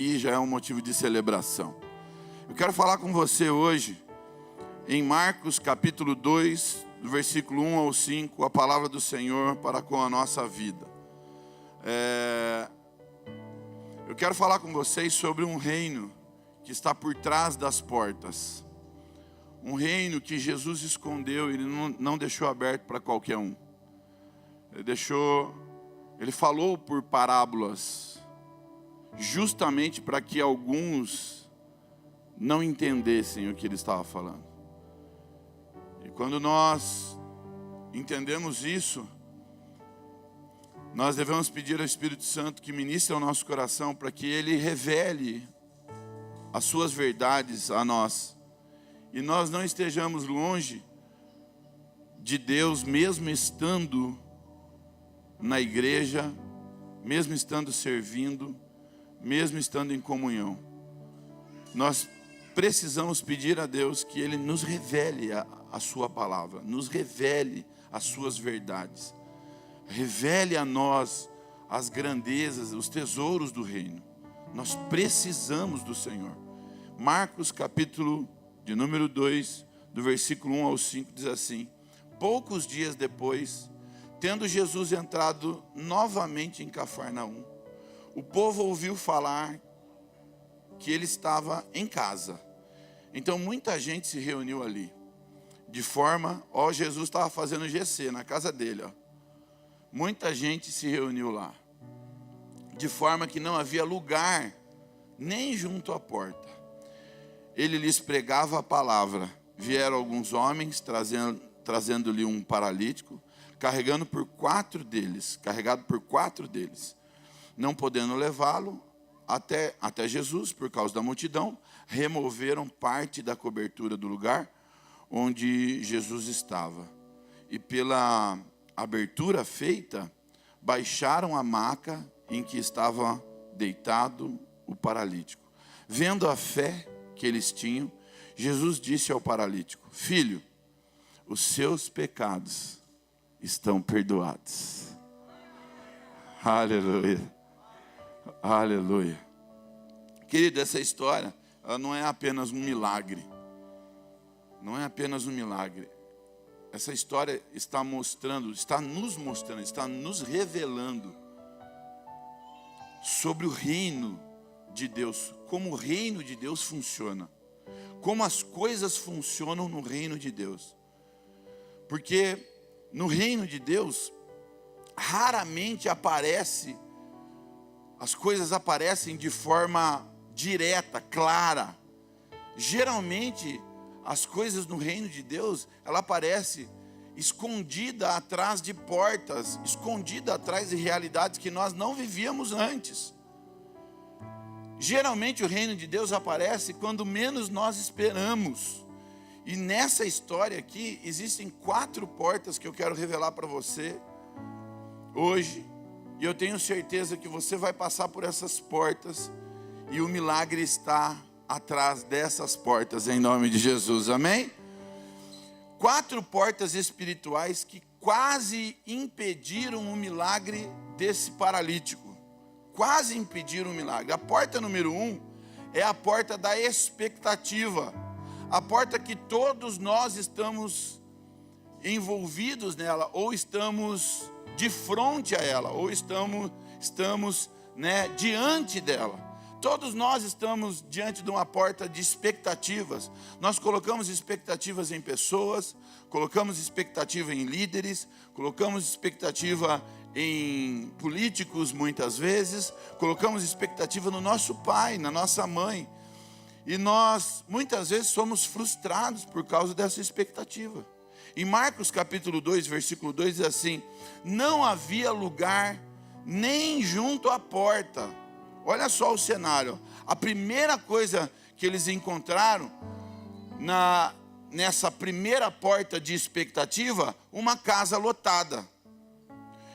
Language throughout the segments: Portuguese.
e já é um motivo de celebração. Eu quero falar com você hoje, em Marcos capítulo 2, do versículo 1 ao 5, a palavra do Senhor para com a nossa vida. Eu quero falar com vocês sobre um reino que está por trás das portas. Um reino que Jesus escondeu, Ele não deixou aberto para qualquer um. Ele falou por parábolas, justamente para que alguns não entendessem o que Ele estava falando. E quando nós entendemos isso, nós devemos pedir ao Espírito Santo que ministre ao nosso coração para que Ele revele as suas verdades a nós. E nós não estejamos longe de Deus, mesmo estando na igreja, mesmo estando servindo, mesmo estando em comunhão. Nós precisamos pedir a Deus que Ele nos revele a sua palavra, nos revele as suas verdades. Revele a nós as grandezas, os tesouros do reino. Nós precisamos do Senhor. Marcos capítulo de número 2, do versículo 1 ao 5, diz assim: poucos dias depois, tendo Jesus entrado novamente em Cafarnaum, o povo ouviu falar que ele estava em casa. Então muita gente se reuniu ali, de forma, Jesus estava fazendo GC na casa dele, muita gente se reuniu lá, de forma que não havia lugar nem junto à porta. Ele lhes pregava a palavra. Vieram alguns homens trazendo-lhe um paralítico, carregado por 4 deles, não podendo levá-lo até Jesus por causa da multidão, removeram parte da cobertura do lugar onde Jesus estava, e pela abertura feita, baixaram a maca em que estava deitado o paralítico. Vendo a fé que eles tinham, Jesus disse ao paralítico: filho, os seus pecados estão perdoados. Aleluia, aleluia. Querido, essa história, ela não é apenas um milagre. Não é apenas um milagre. Essa história está nos revelando sobre o reino de Deus, como o reino de Deus funciona, como as coisas funcionam no reino de Deus. Porque no reino de Deus, raramente as coisas aparecem de forma direta, clara. Geralmente, as coisas no reino de Deus, ela aparece escondida atrás de portas, escondida atrás de realidades que nós não vivíamos antes. Geralmente o reino de Deus aparece quando menos nós esperamos. E nessa história aqui, existem 4 portas que eu quero revelar para você hoje. E eu tenho certeza que você vai passar por essas portas e o milagre está atrás dessas portas, em nome de Jesus, amém? 4 portas espirituais que quase impediram o milagre desse paralítico. Quase impediram o milagre. A porta número 1 é a porta da expectativa. A porta que todos nós estamos envolvidos nela, ou estamos de frente a ela, ou estamos diante dela. Todos nós estamos diante de uma porta de expectativas. Nós colocamos expectativas em pessoas, colocamos expectativa em líderes, colocamos expectativa em políticos muitas vezes, colocamos expectativa no nosso pai, na nossa mãe. E nós muitas vezes somos frustrados por causa dessa expectativa. Em Marcos capítulo 2, versículo 2 diz assim: não havia lugar nem junto à porta. Olha só o cenário. A primeira coisa que eles encontraram nessa primeira porta de expectativa, uma casa lotada.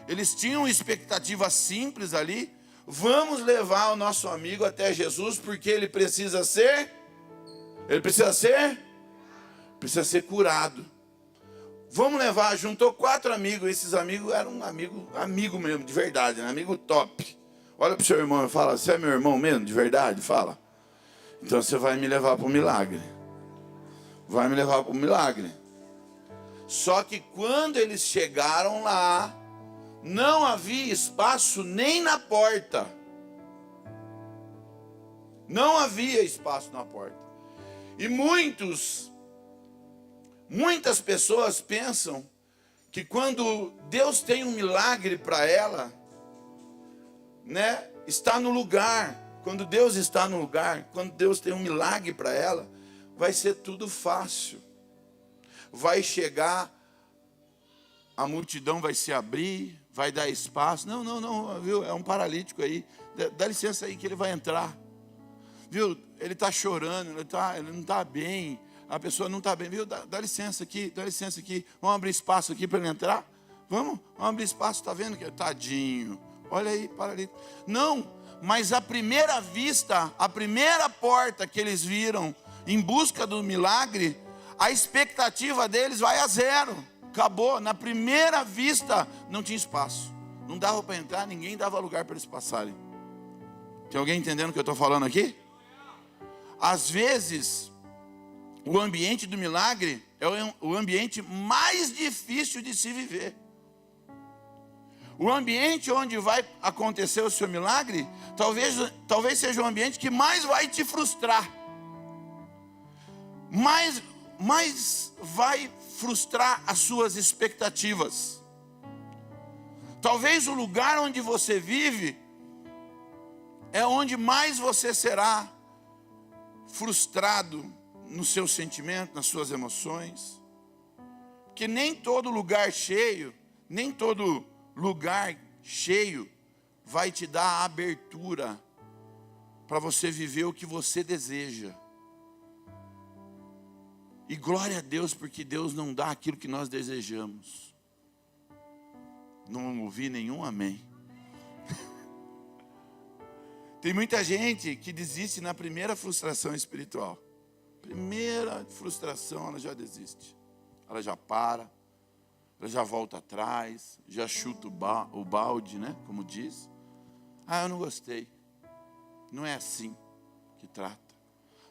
Eles tinham expectativa simples ali. Vamos levar o nosso amigo até Jesus, porque ele precisa ser curado. Vamos levar, juntou 4 amigos. Esses amigos eram amigo mesmo, de verdade, amigo top. Olha para o seu irmão e fala: você é meu irmão mesmo, de verdade? Fala. Então você vai me levar para o milagre. Vai me levar para o milagre. Só que quando eles chegaram lá, não havia espaço nem na porta. Não havia espaço na porta. E muitas pessoas pensam que quando Deus tem um milagre para ela, né, está no lugar. Quando Deus está no lugar, quando Deus tem um milagre para ela, vai ser tudo fácil. Vai chegar, a multidão vai se abrir, vai dar espaço. Não, viu? É um paralítico aí. Dá licença aí que ele vai entrar. Viu? Ele está chorando, ele não está bem. A pessoa não está bem. Viu? Dá licença aqui, dá licença aqui. Vamos abrir espaço aqui para ele entrar? Vamos abrir espaço, está vendo? Tadinho. Olha aí, paralítico. Não, mas à primeira vista, a primeira porta que eles viram em busca do milagre, a expectativa deles vai a zero. Acabou. Na primeira vista não tinha espaço. Não dava para entrar, ninguém dava lugar para eles passarem. Tem alguém entendendo o que eu estou falando aqui? Às vezes, o ambiente do milagre é o ambiente mais difícil de se viver. O ambiente onde vai acontecer o seu milagre, talvez seja o ambiente que mais vai te frustrar. Mais vai frustrar as suas expectativas. Talvez o lugar onde você vive é onde mais você será frustrado no seu sentimento, nas suas emoções. Porque nem todo lugar cheio vai te dar a abertura para você viver o que você deseja. E glória a Deus, porque Deus não dá aquilo que nós desejamos. Não ouvi nenhum amém. Tem muita gente que desiste na primeira frustração espiritual. Primeira frustração, ela já desiste. Ela já para, ela já volta atrás, já chuta o balde, né? Como diz. Eu não gostei. Não é assim que trata.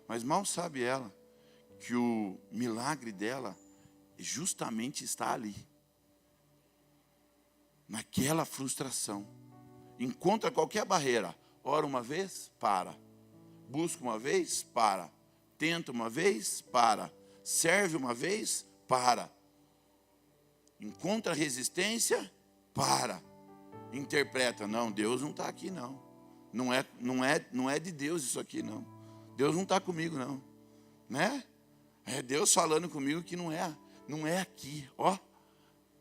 Mas mal sabe ela que o milagre dela justamente está ali. Naquela frustração. Encontra qualquer barreira. Ora uma vez, para. Busca uma vez, para. Tenta uma vez, para. Serve uma vez, para. Encontra resistência, para. Interpreta, não, Deus não está aqui não. Não é de Deus isso aqui não. Deus não está comigo não. Né? É Deus falando comigo que não é aqui. Ó,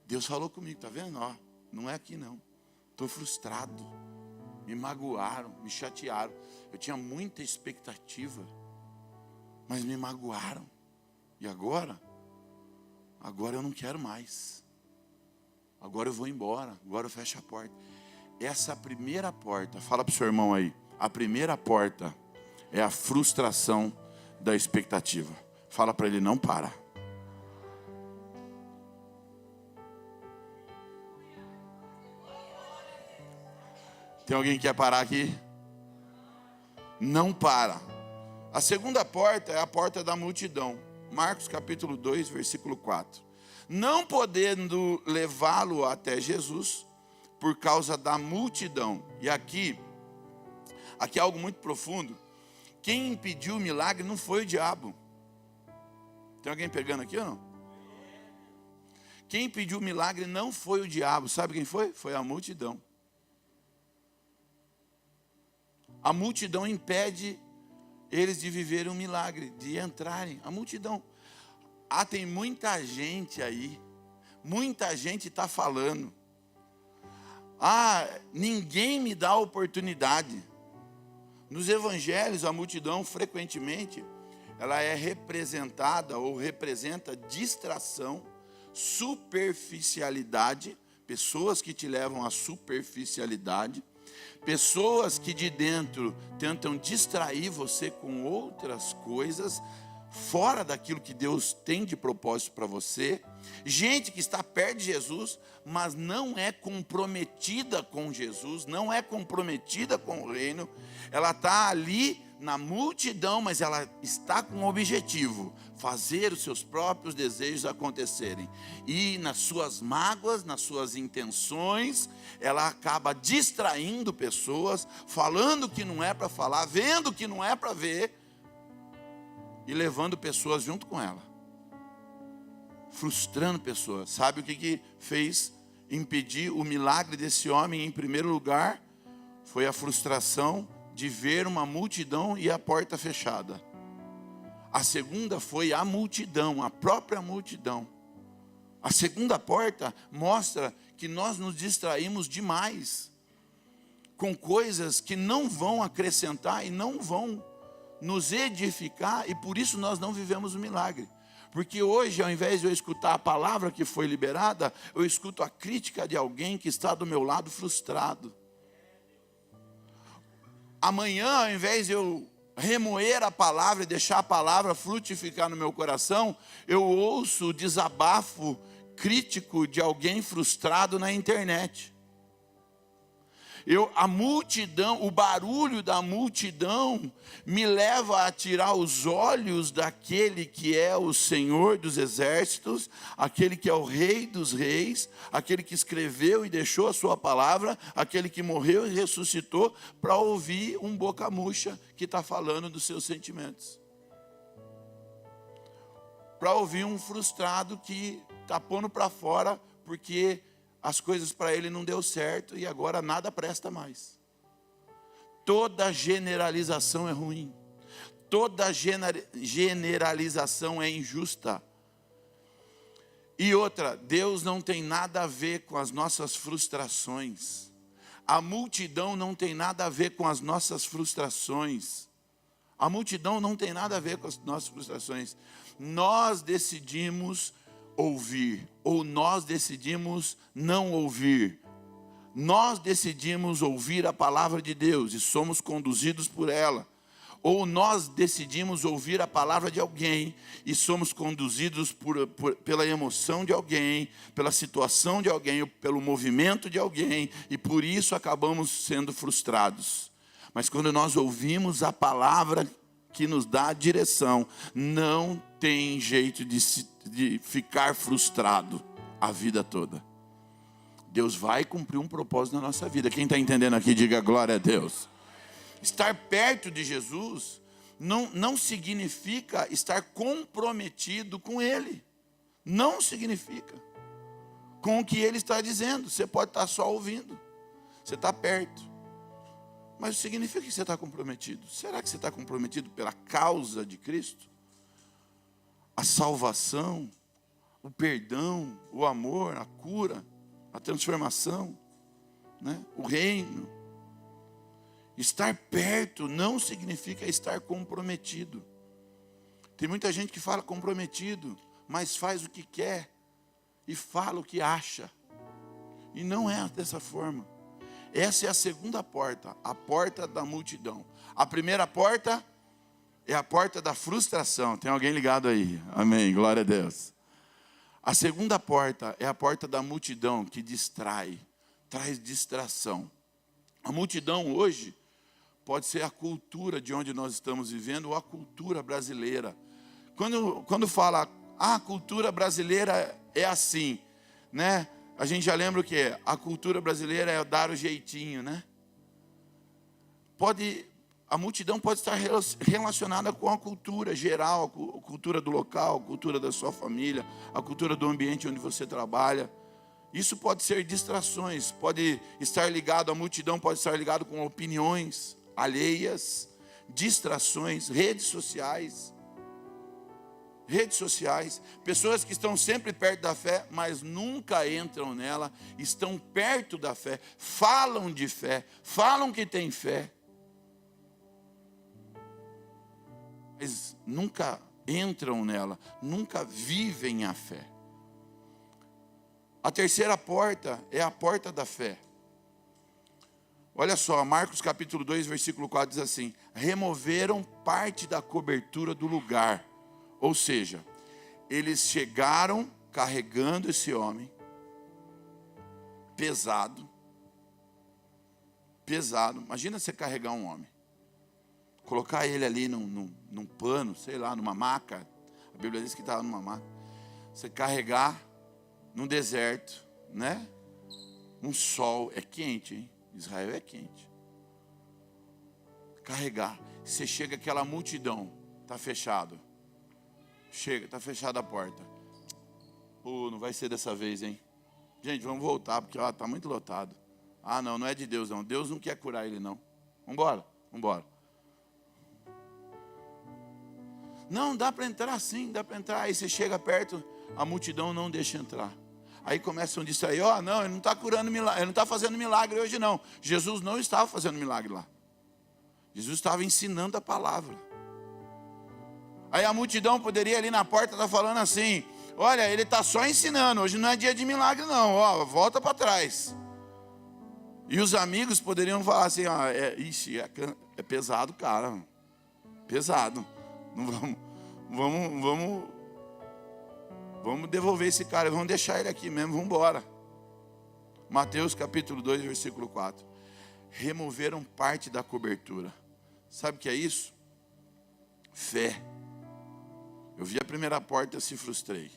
Deus falou comigo, tá vendo? Ó, não é aqui não. Estou frustrado. Me magoaram, me chatearam. Eu tinha muita expectativa, mas me magoaram. E agora eu não quero mais. Agora eu vou embora, agora eu fecho a porta. Essa primeira porta, fala para o seu irmão aí, a primeira porta é a frustração da expectativa. Fala para ele, não para. Tem alguém que quer parar aqui? Não para. A segunda porta é a porta da multidão. Marcos capítulo 2, versículo 4. Não podendo levá-lo até Jesus por causa da multidão. E aqui é algo muito profundo. Quem impediu o milagre não foi o diabo. Tem alguém pegando aqui ou não? Quem impediu o milagre não foi o diabo. Sabe quem foi? Foi a multidão. A multidão impede eles de viverem um milagre, de entrarem. A multidão. Tem muita gente aí. Muita gente está falando. Ninguém me dá oportunidade. Nos evangelhos, a multidão frequentemente, ela é representada ou representa distração, superficialidade, pessoas que te levam à superficialidade, pessoas que de dentro tentam distrair você com outras coisas, fora daquilo que Deus tem de propósito para você, gente que está perto de Jesus, mas não é comprometida com Jesus, não é comprometida com o reino. Ela está ali na multidão, mas ela está com um objetivo: fazer os seus próprios desejos acontecerem. E nas suas mágoas, nas suas intenções, ela acaba distraindo pessoas, falando que não é para falar, vendo que não é para ver, e levando pessoas junto com ela, frustrando pessoas. Sabe o que fez impedir o milagre desse homem? Em primeiro lugar, foi a frustração de ver uma multidão e a porta fechada. A segunda foi a multidão, a própria multidão. A segunda porta mostra que nós nos distraímos demais com coisas que não vão acrescentar e não vão nos edificar, e por isso nós não vivemos o milagre. Porque hoje, ao invés de eu escutar a palavra que foi liberada, eu escuto a crítica de alguém que está do meu lado frustrado. Amanhã, ao invés de eu remoer a palavra e deixar a palavra frutificar no meu coração, eu ouço o desabafo crítico de alguém frustrado na internet. A multidão, o barulho da multidão me leva a tirar os olhos daquele que é o Senhor dos exércitos, aquele que é o Rei dos reis, aquele que escreveu e deixou a sua palavra, aquele que morreu e ressuscitou, para ouvir um boca murcha que está falando dos seus sentimentos. Para ouvir um frustrado que está pondo para fora porque as coisas para ele não deu certo e agora nada presta mais. Toda generalização é ruim. Toda generalização é injusta. E outra, Deus não tem nada a ver com as nossas frustrações. A multidão não tem nada a ver com as nossas frustrações. A multidão não tem nada a ver com as nossas frustrações. Nós decidimos ouvir, ou nós decidimos não ouvir. Nós decidimos ouvir a palavra de Deus e somos conduzidos por ela. Ou nós decidimos ouvir a palavra de alguém e somos conduzidos pela emoção de alguém, pela situação de alguém, pelo movimento de alguém, e por isso acabamos sendo frustrados. Mas quando nós ouvimos a palavra que nos dá a direção, não tem jeito de ficar frustrado a vida toda. Deus vai cumprir um propósito na nossa vida. Quem está entendendo aqui, diga glória a Deus. Estar perto de Jesus não significa estar comprometido com Ele. Não significa. Com o que Ele está dizendo. Você pode estar só ouvindo. Você está perto. Mas significa que você está comprometido. Será que você está comprometido pela causa de Cristo? A salvação, o perdão, o amor, a cura, a transformação, né? O reino. Estar perto não significa estar comprometido. Tem muita gente que fala comprometido, mas faz o que quer e fala o que acha. E não é dessa forma. Essa é a segunda porta, a porta da multidão. A primeira porta é a porta da frustração. Tem alguém ligado aí? Amém, glória a Deus. A segunda porta é a porta da multidão, que distrai, traz distração. A multidão hoje pode ser a cultura de onde nós estamos vivendo, ou a cultura brasileira. Quando fala, a cultura brasileira é assim, né? A gente já lembra o que é? A cultura brasileira é dar o jeitinho, né? A multidão pode estar relacionada com a cultura geral, a cultura do local, a cultura da sua família, a cultura do ambiente onde você trabalha. Isso pode ser distrações, pode estar ligado, a multidão pode estar ligado com opiniões alheias, distrações, redes sociais, pessoas que estão sempre perto da fé, mas nunca entram nela, estão perto da fé, falam de fé, falam que têm fé, mas nunca entram nela, nunca vivem a fé. A terceira porta é a porta da fé. Olha só, Marcos capítulo 2, versículo 4 diz assim: removeram parte da cobertura do lugar Ou seja, eles chegaram carregando esse homem, pesado. Imagina você carregar um homem, colocar ele ali num pano, sei lá, numa maca. A Bíblia diz que estava numa maca. Você carregar num deserto, né? Um sol, é quente, hein? Israel é quente. Carregar. Você chega, aquela multidão, está fechado. Chega, está fechada a porta. Não vai ser dessa vez, hein? Gente, vamos voltar, porque está muito lotado. Não é de Deus, não. Deus não quer curar ele, não. Vamos embora. Não, dá para entrar sim, dá para entrar. Aí você chega perto, a multidão não deixa entrar. Aí começam a distrair, não, ele não está curando milagre, ele não está fazendo milagre hoje não. Jesus não estava fazendo milagre lá. Jesus estava ensinando a palavra. Aí a multidão poderia ali na porta estar falando assim: olha, ele está só ensinando, hoje não é dia de milagre não, volta para trás. E os amigos poderiam falar assim: é pesado, cara, pesado. Não vamos devolver esse cara, vamos deixar ele aqui mesmo, vamos embora. Mateus capítulo 2, versículo 4. Removeram parte da cobertura. Sabe o que é isso? Fé. Eu vi a primeira porta, se frustrei.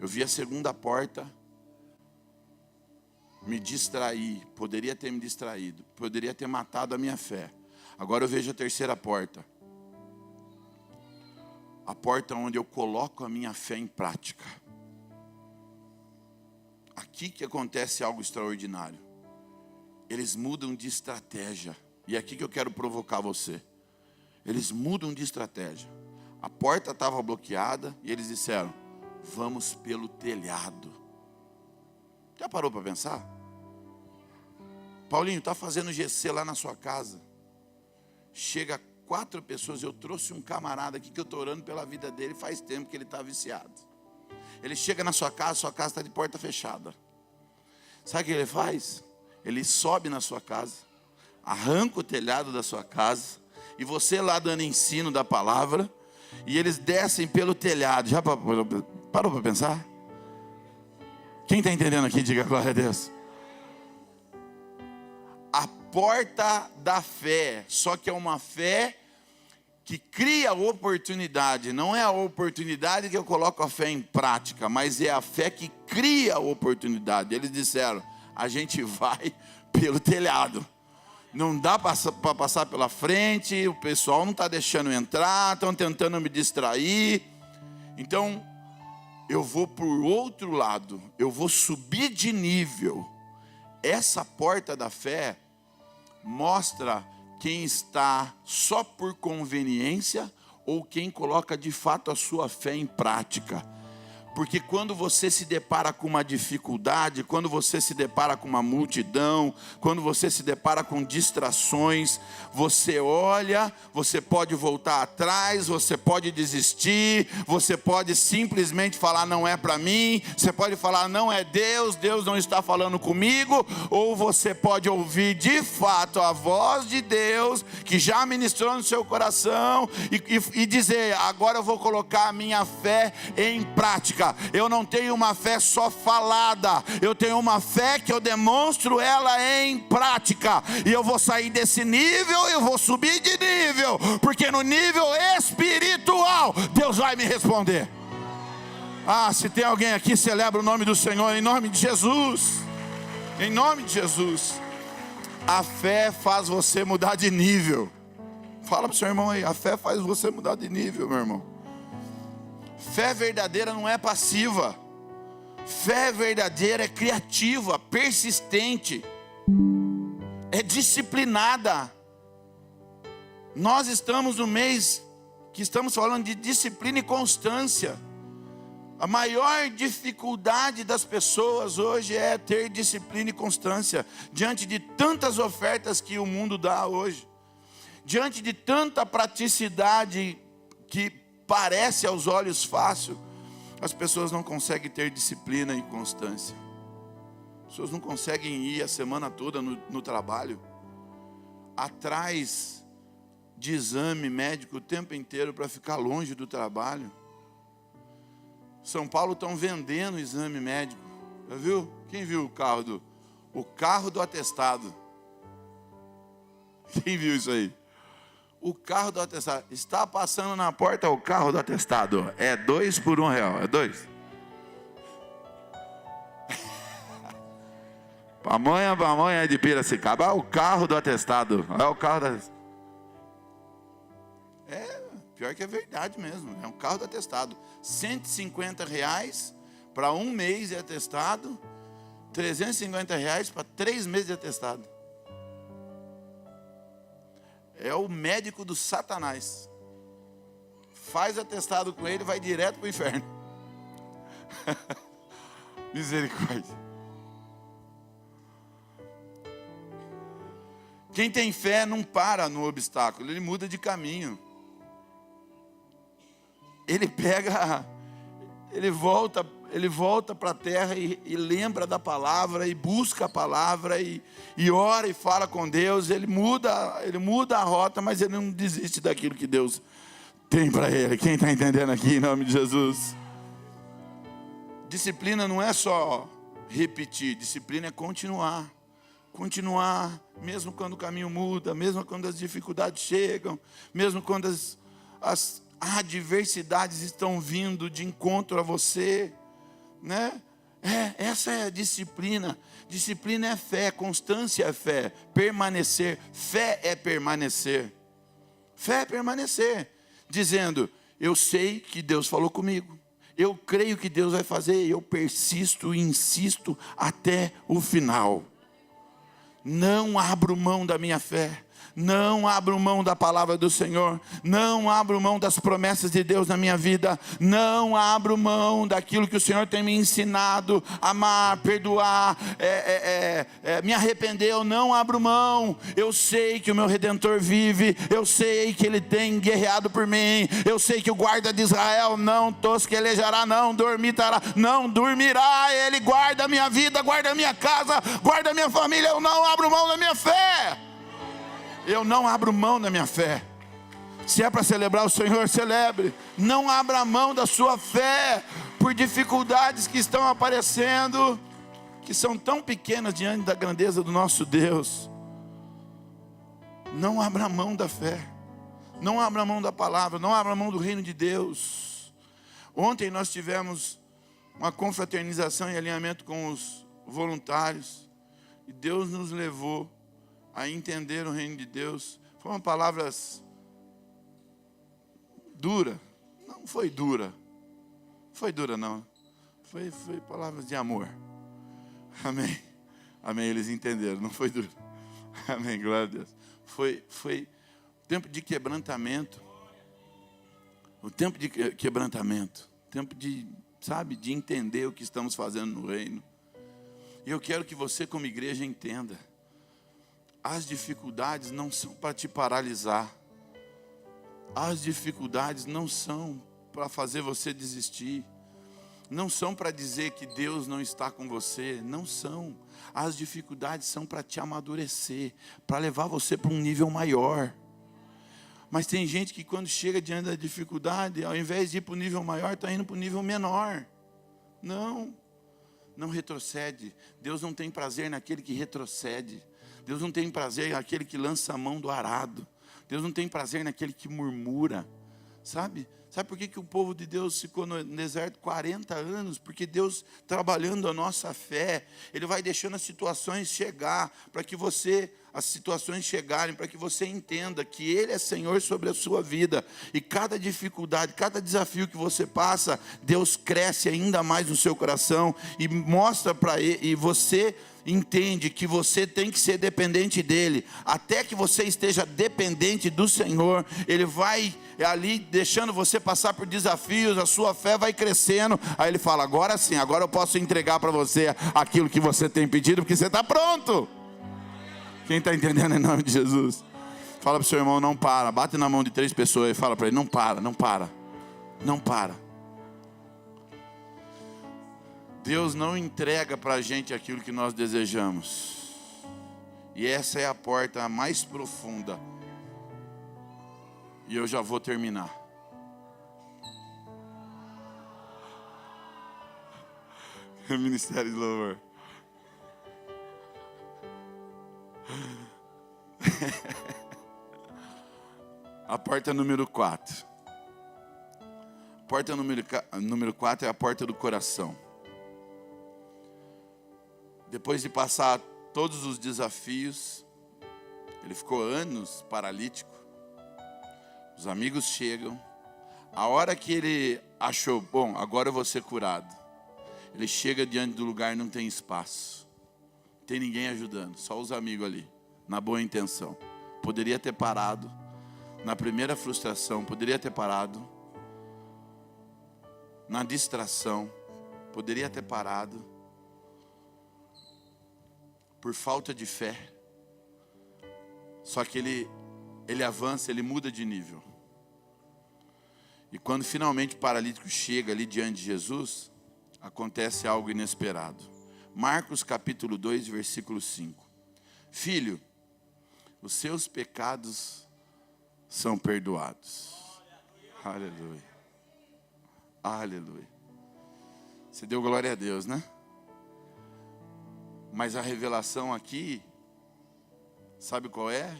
Eu vi a segunda porta, me distraí. Poderia ter me distraído, poderia ter matado a minha fé. Agora eu vejo a terceira porta. A porta onde eu coloco a minha fé em prática. Aqui que acontece algo extraordinário. Eles mudam de estratégia. E é aqui que eu quero provocar você. Eles mudam de estratégia. A porta estava bloqueada e eles disseram: vamos pelo telhado. Já parou para pensar? Paulinho, está fazendo GC lá na sua casa. Chega 4 pessoas, eu trouxe um camarada aqui que eu estou orando pela vida dele, faz tempo que ele está viciado. Ele chega na sua casa está de porta fechada. Sabe o que ele faz? Ele sobe na sua casa, arranca o telhado da sua casa, e você lá dando ensino da palavra, e eles descem pelo telhado. Já parou para pensar? Quem está entendendo aqui, diga glória a Deus. A porta da fé, só que é uma fé que cria oportunidade. Não é a oportunidade que eu coloco a fé em prática, mas é a fé que cria a oportunidade. Eles disseram: a gente vai pelo telhado. Não dá para passar pela frente, o pessoal não está deixando entrar, estão tentando me distrair. Então, eu vou por outro lado, eu vou subir de nível. Essa porta da fé mostra quem está só por conveniência ou quem coloca de fato a sua fé em prática. Porque quando você se depara com uma dificuldade, quando você se depara com uma multidão, quando você se depara com distrações, você olha, você pode voltar atrás, você pode desistir, você pode simplesmente falar: não é para mim, você pode falar: não é Deus, Deus não está falando comigo, ou você pode ouvir de fato a voz de Deus, que já ministrou no seu coração, e dizer: agora eu vou colocar a minha fé em prática. Eu não tenho uma fé só falada, eu tenho uma fé que eu demonstro ela em prática. E eu vou sair desse nível, eu vou subir de nível, porque no nível espiritual Deus vai me responder. Se tem alguém aqui, celebra o nome do Senhor, em nome de Jesus. Em nome de Jesus. A fé faz você mudar de nível. Fala para o seu irmão aí: a fé faz você mudar de nível, meu irmão. Fé verdadeira não é passiva. Fé verdadeira é criativa, persistente, é disciplinada. Nós estamos no mês que estamos falando de disciplina e constância. A maior dificuldade das pessoas hoje é ter disciplina e constância diante de tantas ofertas que o mundo dá hoje, diante de tanta praticidade que parece aos olhos fácil. As pessoas não conseguem ter disciplina e constância. As pessoas não conseguem ir a semana toda no trabalho, atrás de exame médico o tempo inteiro para ficar longe do trabalho. São Paulo estão vendendo o exame médico. Já viu? Quem viu o carro do atestado? Quem viu isso aí? O carro do atestado. Está passando na porta o carro do atestado. É 2 por R$1. É 2. Pamonha de Piracicaba. É o carro do atestado. É o carro do atestado. Pior que é verdade mesmo. É um carro do atestado. R$150 para 1 mês de atestado. R$350 para 3 meses de atestado. É o médico do Satanás. Faz atestado com ele e vai direto para o inferno. Misericórdia. Quem tem fé não para no obstáculo, ele muda de caminho. Ele volta para a terra e lembra da palavra, e busca a palavra, e ora e fala com Deus. Ele muda a rota, mas ele não desiste daquilo que Deus tem para ele. Quem está entendendo aqui, em nome de Jesus? Disciplina não é só repetir, disciplina é continuar, mesmo quando o caminho muda, mesmo quando as dificuldades chegam, mesmo quando as adversidades estão vindo de encontro a você, né? Essa é a disciplina. Disciplina é fé, constância é fé, permanecer. Fé é permanecer. Fé é permanecer, dizendo: eu sei que Deus falou comigo, eu creio que Deus vai fazer, eu persisto e insisto até o final. Não abro mão da minha fé. Não abro mão da palavra do Senhor. Não abro mão das promessas de Deus na minha vida. Não abro mão daquilo que o Senhor tem me ensinado. Amar, perdoar, me arrepender. Eu não abro mão. Eu sei que o meu Redentor vive. Eu sei que Ele tem guerreado por mim. Eu sei que o guarda de Israel não tosquelejará, não dormitará, não dormirá. Ele guarda a minha vida, guarda a minha casa, guarda a minha família. Eu não abro mão da minha fé. Eu não abro mão da minha fé. Se é para celebrar o Senhor, celebre. Não abra mão da sua fé por dificuldades que estão aparecendo, que são tão pequenas diante da grandeza do nosso Deus. Não abra mão da fé. Não abra mão da palavra. Não abra mão do reino de Deus. Ontem nós tivemos uma confraternização em alinhamento com os voluntários. E Deus nos levou a entender o reino de Deus. Foram palavras duras. Não foi dura. Foi dura não. Foi palavras de amor. Amém. Amém. Eles entenderam. Não foi dura. Amém. Glória a Deus. Foi tempo de quebrantamento. O tempo de quebrantamento. Tempo de entender o que estamos fazendo no reino. E eu quero que você, como igreja, entenda. As dificuldades não são para te paralisar. As dificuldades não são para fazer você desistir. Não são para dizer que Deus não está com você. Não são. As dificuldades são para te amadurecer, para levar você para um nível maior. Mas tem gente que quando chega diante da dificuldade, ao invés de ir para o nível maior, está indo para o nível menor. Não retrocede. Deus não tem prazer naquele que retrocede. Deus não tem prazer naquele que lança a mão do arado. Deus não tem prazer naquele que murmura. Sabe por que o povo de Deus ficou no deserto 40 anos? Porque Deus, trabalhando a nossa fé, Ele vai deixando as situações chegar, as situações chegarem, para que você entenda que Ele é Senhor sobre a sua vida. E cada dificuldade, cada desafio que você passa, Deus cresce ainda mais no seu coração e mostra para Ele, e você entende que você tem que ser dependente dEle. Até que você esteja dependente do Senhor, Ele vai ali deixando você passar por desafios, a sua fé vai crescendo. Aí Ele fala: agora sim, agora eu posso entregar para você aquilo que você tem pedido, porque você está pronto. Quem está entendendo em nome de Jesus? Fala para o seu irmão: não para. Bate na mão de 3 pessoas e fala para ele: não para, não para, não para. Deus não entrega para a gente aquilo que nós desejamos. E essa é a porta mais profunda. E eu já vou terminar. Ministério de louvor. A porta número 4. A porta número 4 é a porta do coração. Depois de passar todos os desafios, ele ficou anos paralítico. Os amigos chegam. A hora que ele achou, bom, agora eu vou ser curado. Ele chega diante do lugar e não tem espaço. Não tem ninguém ajudando, só os amigos ali, na boa intenção. Poderia ter parado na primeira frustração, poderia ter parado na distração, poderia ter parado por falta de fé. Só que ele avança, ele muda de nível. E quando finalmente o paralítico chega ali diante de Jesus, acontece algo inesperado. Marcos capítulo 2, versículo 5. Filho, os seus pecados são perdoados. Aleluia. Aleluia. Você deu glória a Deus, né? Mas a revelação aqui, sabe qual é?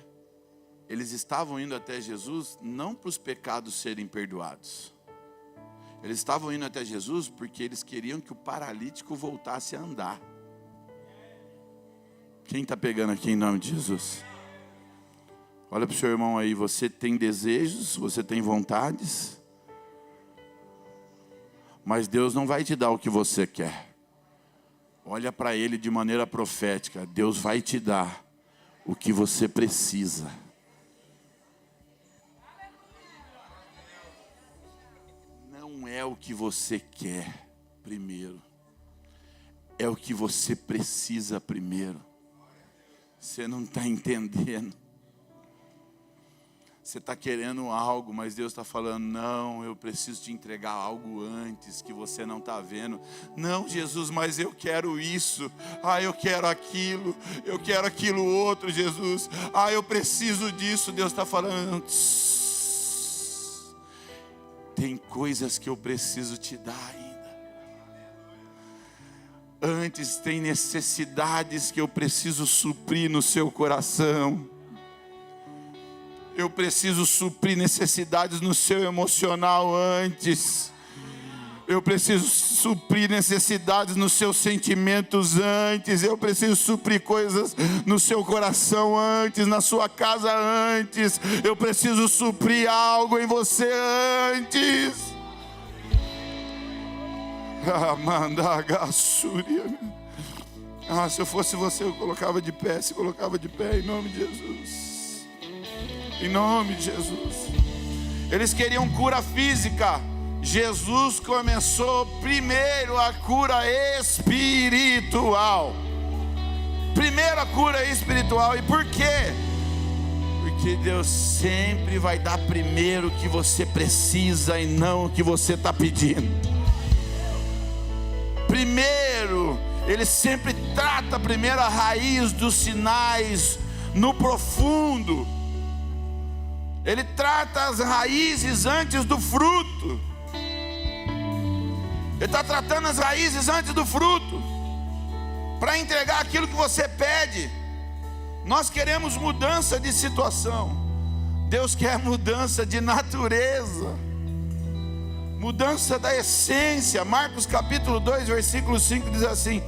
Eles estavam indo até Jesus não para os pecados serem perdoados. Eles estavam indo até Jesus porque eles queriam que o paralítico voltasse a andar. Quem está pegando aqui em nome de Jesus? Olha para o seu irmão aí, você tem desejos, você tem vontades, mas Deus não vai te dar o que você quer. Olha para ele de maneira profética, Deus vai te dar o que você precisa. Não é o que você quer primeiro, é o que você precisa primeiro. Você não está entendendo. Você está querendo algo, mas Deus está falando, não, eu preciso te entregar algo antes que você não está vendo. Não, Jesus, mas eu quero isso. Eu quero aquilo outro, Jesus. Eu preciso disso. Deus está falando, tem coisas que eu preciso te dar ainda. Antes tem necessidades que eu preciso suprir no seu coração. Eu preciso suprir necessidades no seu emocional antes. Eu preciso suprir necessidades nos seus sentimentos antes. Eu preciso suprir coisas no seu coração antes, na sua casa antes. Eu preciso suprir algo em você antes. Se eu fosse você, eu colocava de pé. Se colocava de pé em nome de Jesus. Em nome de Jesus. Eles queriam cura física. Jesus começou primeiro a cura espiritual. Primeiro a cura espiritual. E por quê? Porque Deus sempre vai dar primeiro o que você precisa e não o que você está pedindo. Primeiro, Ele sempre trata primeiro a raiz dos sinais no profundo. Ele trata as raízes antes do fruto. Ele está tratando as raízes antes do fruto, para entregar aquilo que você pede. Nós queremos mudança de situação. Deus quer mudança de natureza, mudança da essência. Marcos capítulo 2, versículo 5 diz assim: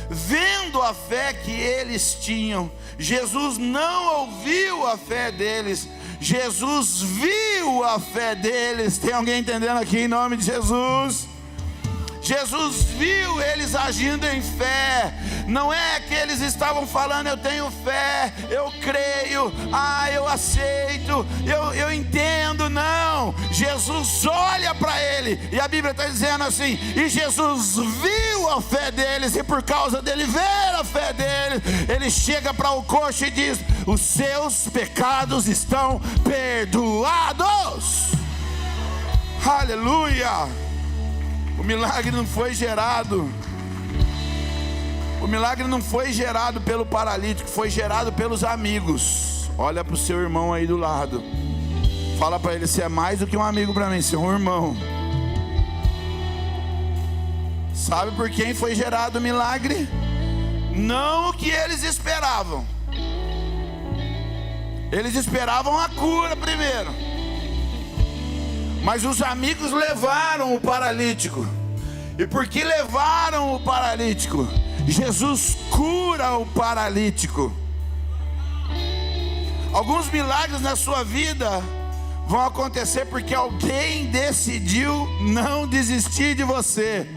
vendo a fé que eles tinham, Jesus não ouviu a fé deles, Jesus viu a fé deles. Tem alguém entendendo aqui em nome de Jesus? Jesus viu eles agindo em fé. Não é que eles estavam falando, eu tenho fé, eu creio, eu aceito, eu entendo. Não, Jesus olha para ele, e a Bíblia está dizendo assim: e Jesus viu a fé deles, e por causa dele ver a fé deles, ele chega para o coxo e diz: os seus pecados estão perdoados. Aleluia. O milagre não foi gerado. O milagre não foi gerado pelo paralítico, foi gerado pelos amigos. Olha para o seu irmão aí do lado. Fala para ele: você é mais do que um amigo para mim, você é um irmão. Sabe por quem foi gerado o milagre? Não o que eles esperavam. Eles esperavam a cura primeiro. Mas os amigos levaram o paralítico. E porque levaram o paralítico, Jesus cura o paralítico. Alguns milagres na sua vida vão acontecer porque alguém decidiu não desistir de você.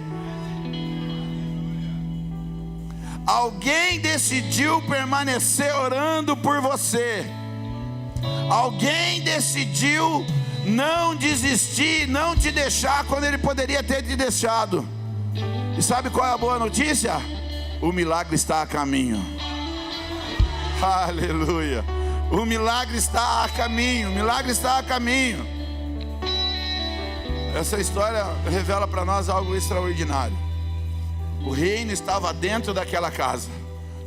Alguém decidiu permanecer orando por você. Alguém decidiu não desistir, não te deixar quando ele poderia ter te deixado. E sabe qual é a boa notícia? O milagre está a caminho. Aleluia. O milagre está a caminho. O milagre está a caminho. Essa história revela para nós algo extraordinário. O reino estava dentro daquela casa.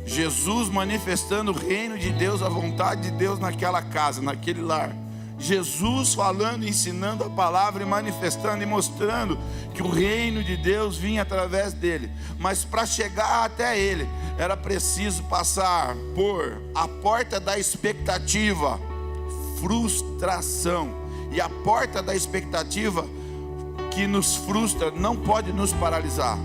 Jesus manifestando o reino de Deus, a vontade de Deus naquela casa, naquele lar. Jesus falando, ensinando a palavra e manifestando e mostrando que o reino de Deus vinha através dele. Mas para chegar até ele, era preciso passar por a porta da expectativa, frustração. E a porta da expectativa que nos frustra não pode nos paralisar.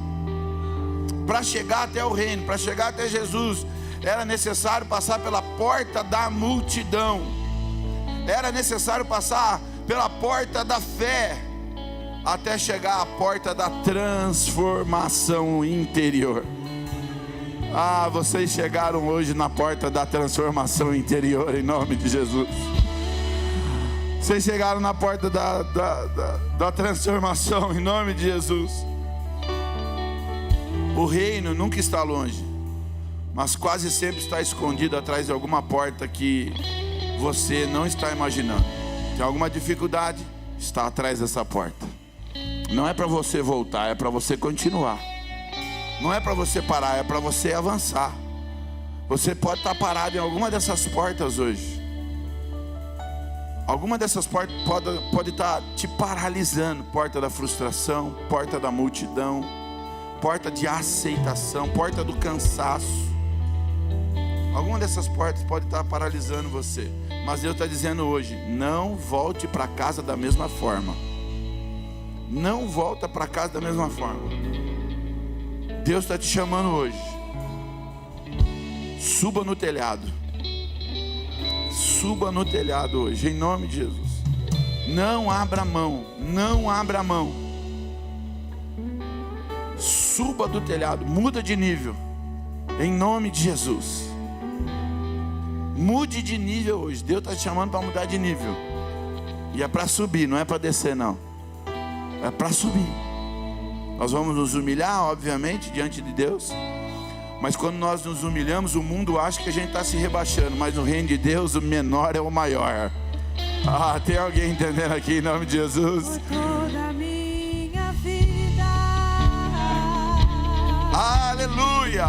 Para chegar até o reino, para chegar até Jesus, era necessário passar pela porta da multidão. Era necessário passar pela porta da fé, até chegar à porta da transformação interior. Ah, vocês chegaram hoje na porta da transformação interior, em nome de Jesus. Vocês chegaram na porta da transformação, em nome de Jesus. O reino nunca está longe, mas quase sempre está escondido atrás de alguma porta que você não está imaginando. Tem alguma dificuldade? Está atrás dessa porta. Não é para você voltar, é para você continuar. Não é para você parar, é para você avançar. Você pode estar parado em alguma dessas portas hoje. Alguma dessas portas pode estar te paralisando. Porta da frustração, porta da multidão, porta de aceitação, porta do cansaço. Alguma dessas portas pode estar paralisando você. Mas Deus está dizendo hoje: não volte para casa da mesma forma. Não volta para casa da mesma forma. Deus está te chamando hoje. Suba no telhado. Suba no telhado hoje, em nome de Jesus. Não abra mão. Não abra mão. Suba do telhado, muda de nível, em nome de Jesus. Mude de nível hoje. Deus está te chamando para mudar de nível. E é para subir, não é para descer não. É para subir. Nós vamos nos humilhar, obviamente, diante de Deus. Mas quando nós nos humilhamos, o mundo acha que a gente está se rebaixando. Mas no reino de Deus, o menor é o maior. Ah, tem alguém entendendo aqui, em nome de Jesus? Aleluia.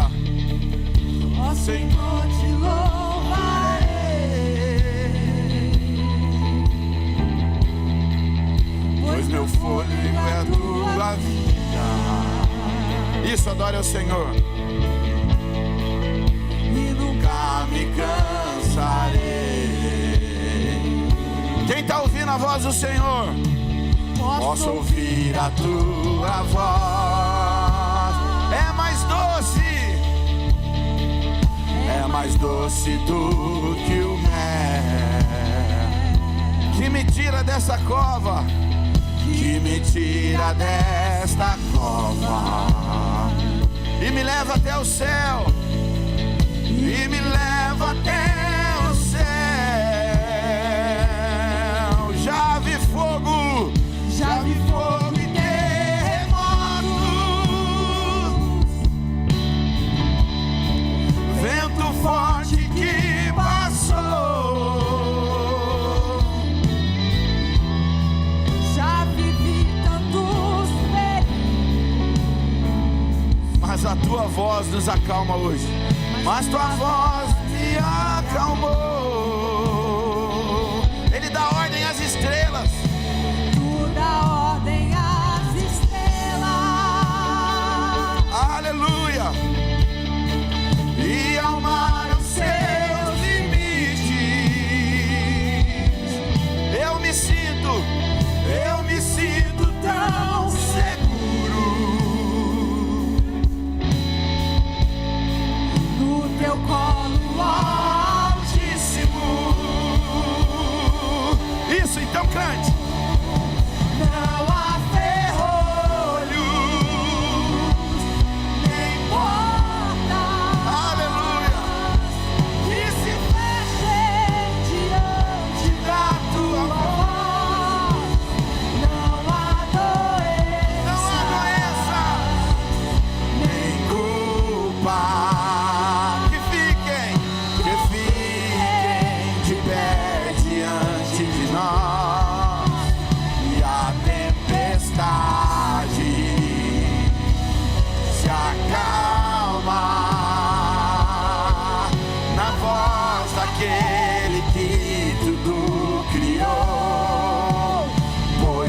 Ó Senhor, te louvarei, pois meu fôlego é a tua vida. Isso, adore ao Senhor. e nunca me cansarei. Quem está ouvindo a voz do Senhor? Posso ouvir a tua voz. É mais doce. É mais doce do que o mel, que me tira dessa cova, que me tira desta cova e me leva até o céu, e me leva até o céu. Já vi fogo, já vi fogo e vento forte que passou. já vivi tantos perigos, Mas a tua voz nos acalma hoje. Mas tua voz me acalmou. Ele dá ordem às estrelas. tu dá ordem às estrelas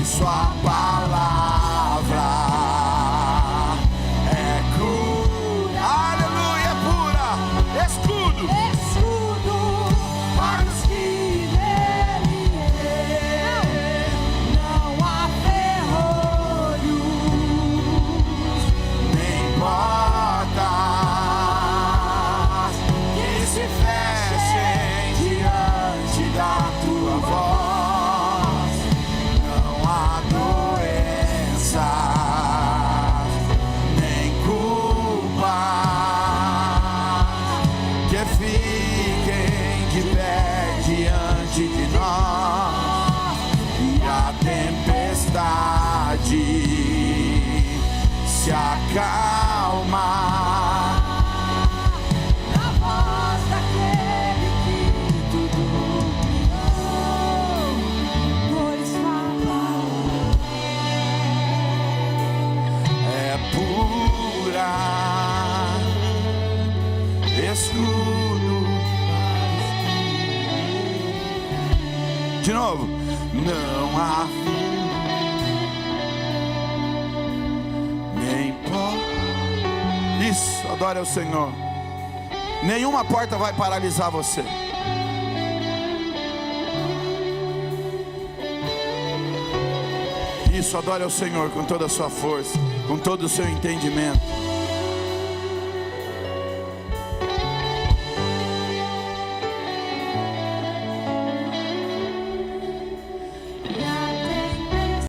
pois sua palavra é cura. Aleluia, é pura. Escudo. Escudo para os que nele não há ferrolhos, Nem portas que se fechem diante da tua voz. Não há doenças, nem culpa que fiquem de pé diante de nós. E a tempestade se acalma na voz daquele que tudo criou, pois sua palavra é pura. Escudo. De novo. Não há nem porta. Isso, adore ao Senhor. Nenhuma porta vai paralisar você. Isso, adore ao Senhor com toda a sua força, com todo o seu entendimento.